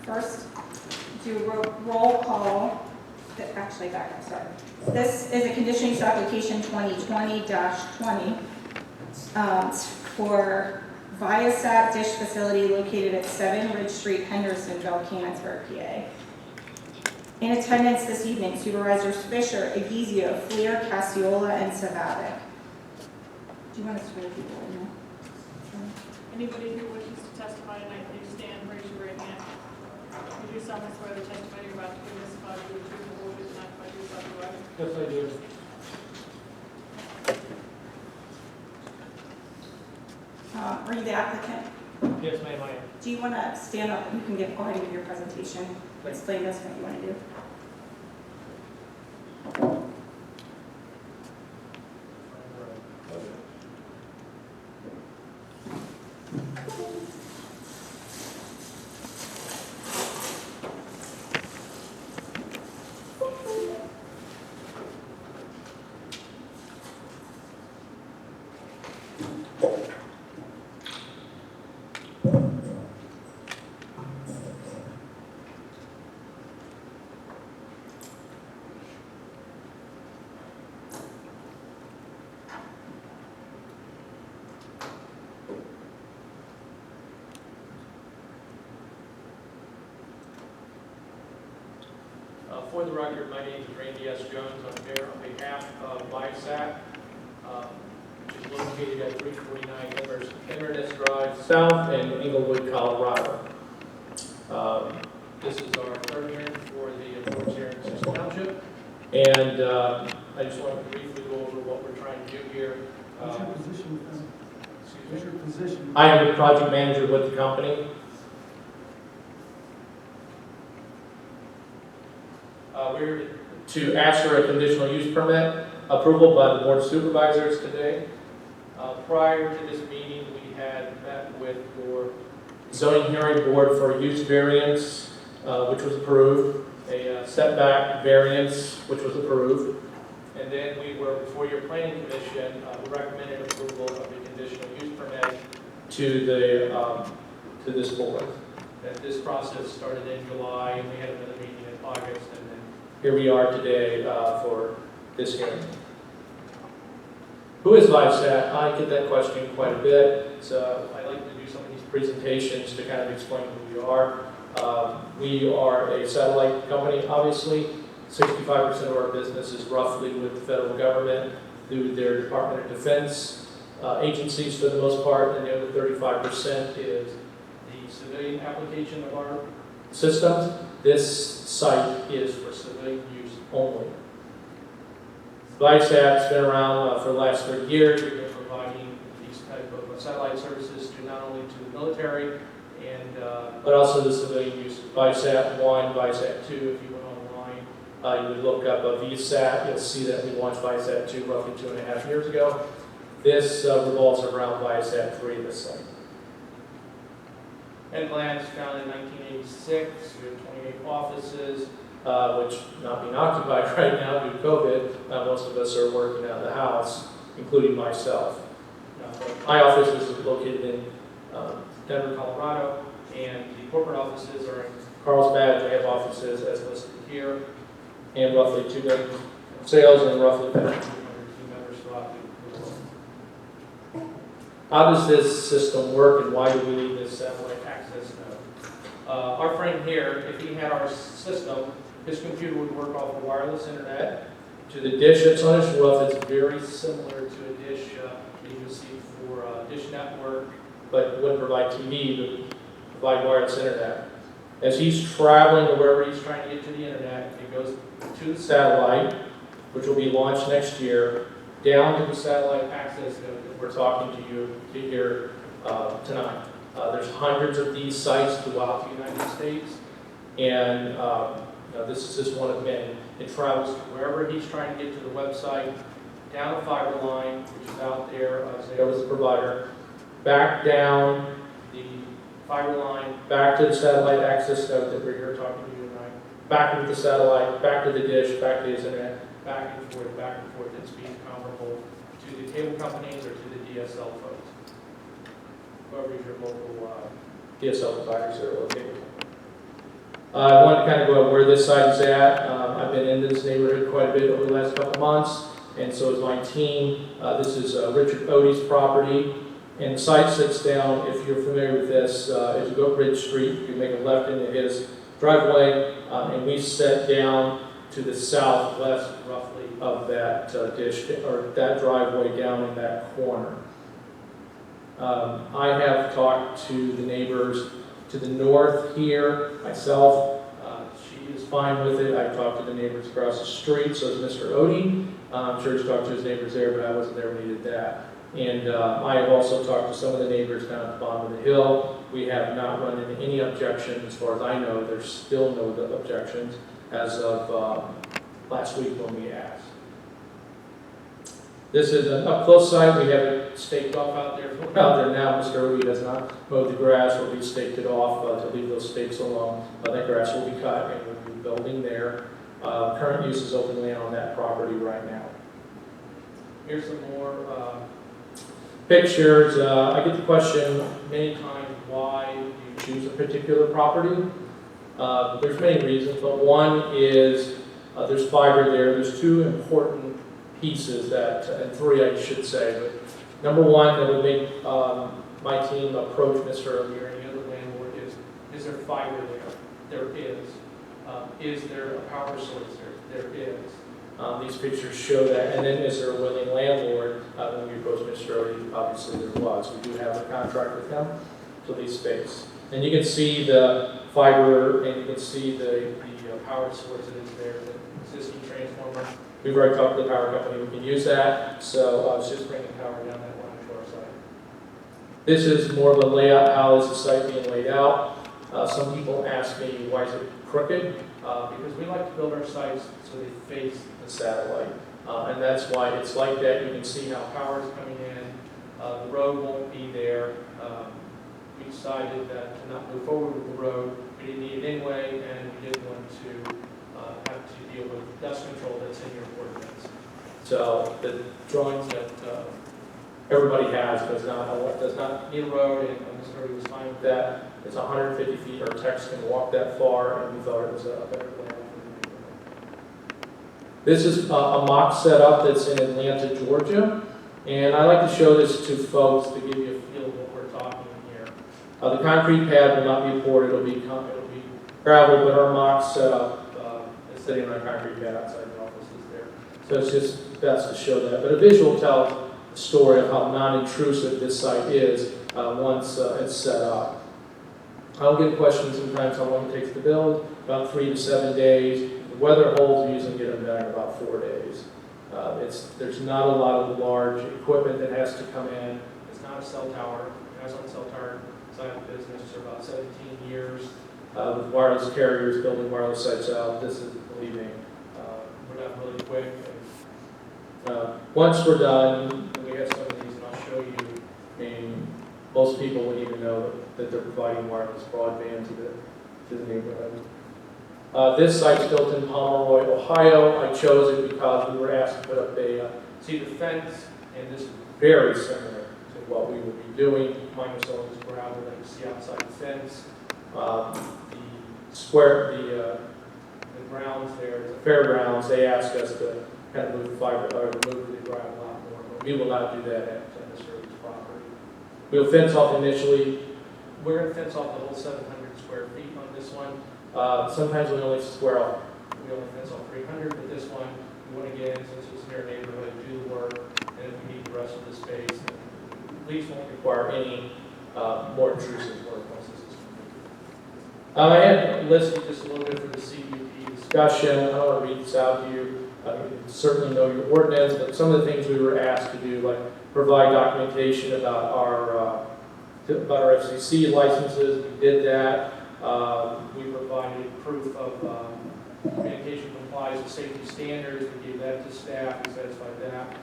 First, do roll call. Actually, back up, sorry. This is a conditional use application 2020-20 for Viasat Dish Facility located at 7 Ridge Street, Hendersonville, Canonsburg, PA. In attendance this evening, Supervisors Fisher, Egizio, Fleer, Cassiola, and Savavic. Do you want us to read people in there? Anybody who wishes to testify tonight, please stand, raise your right hand. You do solemnly swear the testimony you're about to give this body will be true, the whole truth, not by you, but the right. Yes, I do. Are you the applicant? Yes, ma'am, I am. Do you want to stand up and you can go ahead and give your presentation? Explain this, what you want to do. For the record, my name is Randy S. Jones. I'm here on behalf of Viasat, which is located at 349 Inverness Drive South in Englewood, Colorado. This is our third hearing for the board's here in Cecil Township, and I just want to briefly go over what we're trying to do here. What's your position? What's your position? I am the project manager with the company. We're to ask for a conditional use permit approval by the Board of Supervisors today. Prior to this meeting, we had met with your zoning hearing board for a use variance, which was approved, a setback variance, which was approved, and then we were before your planning commission, we recommended approval of the conditional use permit to the to this board. And this process started in July, and we had another meeting in August, and then here we are today for this hearing. Who is Viasat? I get that question quite a bit, so I like to do some of these presentations to kind of explain who we are. We are a satellite company, obviously. 65% of our business is roughly with the federal government through their Department of Defense agencies for the most part, and the other 35% is the civilian application of our systems. This site is for civilian use only. Viasat's been around for the last 30 years. We've been providing these type of satellite services to not only to the military and but also the civilian use. Viasat 1, Viasat 2. If you went online, you would look up a Viasat. You'll see that we launched Viasat 2 roughly 2.5 years ago. This revolves around Viasat 3, this site. Headlands founded in 1986. We have 28 offices, which not being occupied right now due to COVID. Most of us are working out of the house, including myself. My office is located in Denver, Colorado, and the corporate offices are in Carlsbad. We have offices as listed here, and roughly 2 million sales and roughly 200 team members throughout the world. How does this system work, and why do we need this satellite access node? Our friend here, if he had our system, his computer would work off of wireless internet to the dish that's on his roof. It's very similar to a dish you can see for Dish Network, but it wouldn't provide TV, but would provide wireless internet. As he's traveling to wherever he's trying to get to the internet, it goes to the satellite, which will be launched next year, down to the satellite access node that we're talking to you here tonight. There's hundreds of these sites throughout the United States, and this is just one of many. It travels to wherever he's trying to get to the website, down a fiber line, which is out there, Zayo is the provider, back down the fiber line, back to the satellite access node that we're here talking to you tonight, back with the satellite, back to the dish, back to his internet, back and forth at speed comparable to the cable companies or to the DSL folks. Whoever your local DSL providers are located. I wanted to kind of go over where this site is at. I've been in this neighborhood quite a bit over the last couple months, and so is my team. This is Richard Odie's property, and the site sits down, if you're familiar with this, as you go up Ridge Street, you make a left into his driveway, and we set down to the southwest, roughly, of that dish, or that driveway down in that corner. I have talked to the neighbors to the north here, myself. She is fine with it. I talked to the neighbors across the street, so is Mr. Odie. I'm sure he's talked to his neighbors there, but I wasn't there when he did that. And I have also talked to some of the neighbors down at the bottom of the hill. We have not run into any objections, as far as I know. There's still no objections as of last week when we asked. This is an up-close site. We have it staked off out there. Now. Mr. Odie has not mowed the grass, or we staked it off to leave those stakes alone. That grass will be cut, and we'll be building there. Current use is open land on that property right now. Here's some more pictures. I get the question many times, why do you choose a particular property? There's many reasons, but one is there's fiber there. There's two important pieces that, and three I should say, but number one that would make my team approach Mr. Odie or any other landlord is there fiber there? There is. Is there a power source there? There is. These pictures show that. And then is there a willing landlord? When we approached Mr. Odie, obviously there was. We do have a contract with him to lease space. And you can see the fiber, and you can see the power source that is there, the existing transformer. We've already talked to the power company. We can use that. So it's just bringing power down that line to our site. This is more of a layout. How is the site being laid out? Some people ask me, why is it crooked? Because we like to build our sites so they face the satellite. And that's why it's like that. You can see how power is coming in. The road won't be there. We decided that to not move forward with the road. We didn't need it anyway, and we didn't want to have to deal with dust control that's in your ordinance. So the drawings that everybody has does not need a road, and Mr. Odie was fine with that. It's 150 feet. Our techs can walk that far, and we thought it was a better plan for the neighborhood. This is a mock setup that's in Atlanta, Georgia, and I like to show this to folks to give you a feel of what we're talking here. The concrete pad will not be poured; it'll be gravel, but our mock setup is sitting on a concrete pad outside the offices there. So it's just best to show that. But a visual tells the story of how non-intrusive this site is once it's set up. I'll get questions sometimes how long it takes to build, about 3 to 7 days. The weather holds, we usually get them done in about 4 days. There's not a lot of large equipment that has to come in. It's not a cell tower. I was on the cell tower side of the business for about 17 years with wireless carriers building wireless sites out. This is believing. We're done really quick. Once we're done, we have some of these, and I'll show you. And most people wouldn't even know that they're providing wireless broadband to the neighborhood. This site's built in Pomeroy, Ohio. I chose it because we were asked to put up a cedar fence, and this is very similar to what we would be doing, minus all this gravel that you see outside the fence. The grounds there, the fairgrounds, they asked us to kind of move the fiber, or move the gravel out more, but we will not do that at Mr. Odie's property. We'll fence off initially. We're going to fence off the whole 700 square feet on this one. Sometimes we only fence off 300, but this one, we want to get in, since it's near a neighborhood, do the work, and if we need the rest of the space, at least won't require any more intrusive work once this is completed. I had listed just a little bit for the CUP discussion. I don't want to read this out to you. You certainly know your ordinance, but some of the things we were asked to do, like provide documentation about our FCC licenses. We did that. We provided proof of communication complies with safety standards. We gave that to staff. We satisfied that.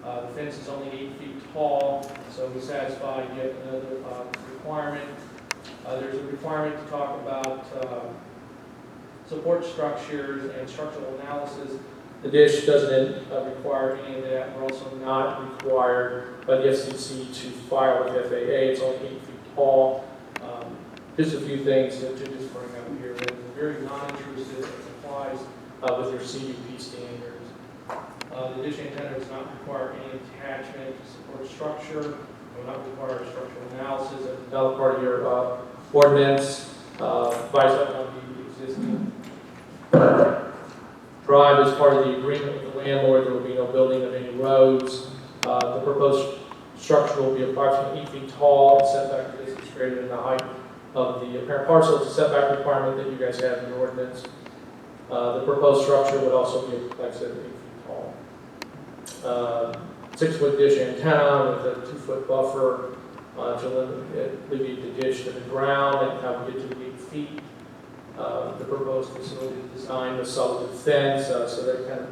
The fence is only 8 feet tall, so we satisfied yet another requirement. There's a requirement to talk about support structures and structural analysis. The dish doesn't require any of that. We're also not required by the FCC to file with FAA. It's only 8 feet tall. Just a few things to just bring up here. It's very non-intrusive and complies with your CUP standards. The dish antenna does not require any attachment to support structure. It will not require structural analysis. That's another part of your ordinance. Viasat on the existing drive as part of the agreement with the landlord. There will be no building of any roads. The proposed structure will be approximately 8 feet tall and setback distance greater than the height of the apparent parcel. It's a setback requirement that you guys have in your ordinance. The proposed structure would also be, like I said, 8 feet tall. 6-foot dish antenna with a 2-foot buffer to alleviate the dish to the ground and have it get to 8 feet. The proposed facility is designed with solid fence, so that kind of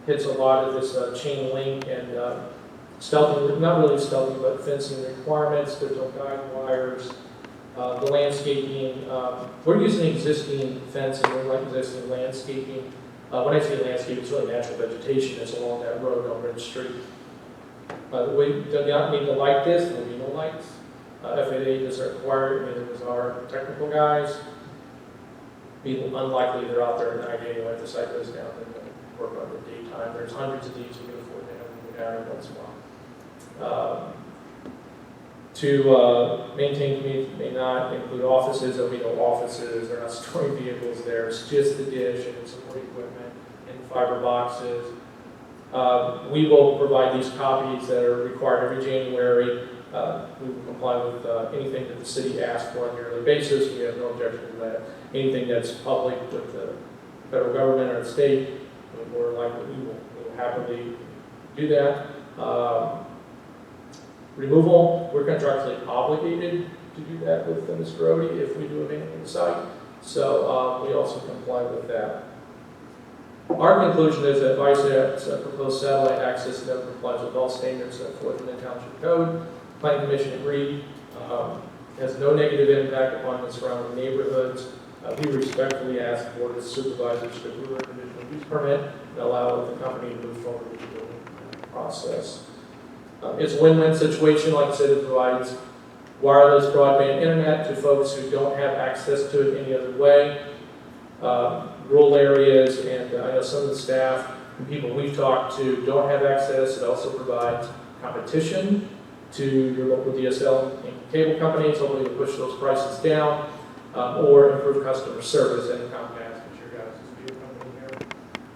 hits a lot of this chain link and stealthy, not really stealthy, but fencing requirements. There's no guide wires. The landscaping, we're using existing fencing, we're like existing landscaping. When I say landscape, it's really natural vegetation that's along that road on Ridge Street. We do not need to light this, there will be no lights. FAA doesn't require it, neither does our technical guys. Be unlikely they're out there at night anyway. If the site goes down, then they work on the daytime. There's hundreds of these you can afford to have down every once in a while. To maintain community may not include offices. There'll be no offices. They're not storing vehicles there. It's just the dish and support equipment and fiber boxes. We will provide these copies that are required every January. We will comply with anything that the city asks for on a yearly basis. We have no objection to that. Anything that's public with the federal government or the state, more likely we will happily do that. Removal, we're contractually obligated to do that with Mr. Rhodey if we do abandon the site. So we also comply with that. Our conclusion is that Viasat's proposed satellite access network complies with all standards set forth in the Township Code. Planning Commission agreed. Has no negative impact upon the surrounding neighborhoods. We respectfully ask for the supervisors to approve a conditional use permit and allow the company to move forward with the building process. It's a win-win situation. Like I said, it provides wireless broadband internet to folks who don't have access to it any other way. Rural areas, and I know some of the staff and people we've talked to don't have access. It also provides competition to your local DSL and cable companies, hopefully to push those prices down, or improve customer service. And Comcast is your guys' video company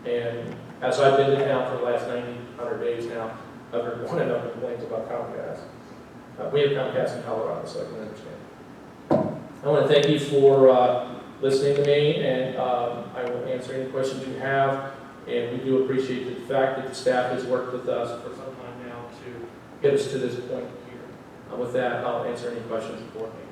here. And as I've been in town for the last 100 days now, I've heard one enough complaints about Comcast. We have Comcast in Colorado, so I can understand. I want to thank you for listening to me, and I will answer any questions you have. And we do appreciate the fact that the staff has worked with us for some time now to get us to this point here. With that, I'll answer any questions for me.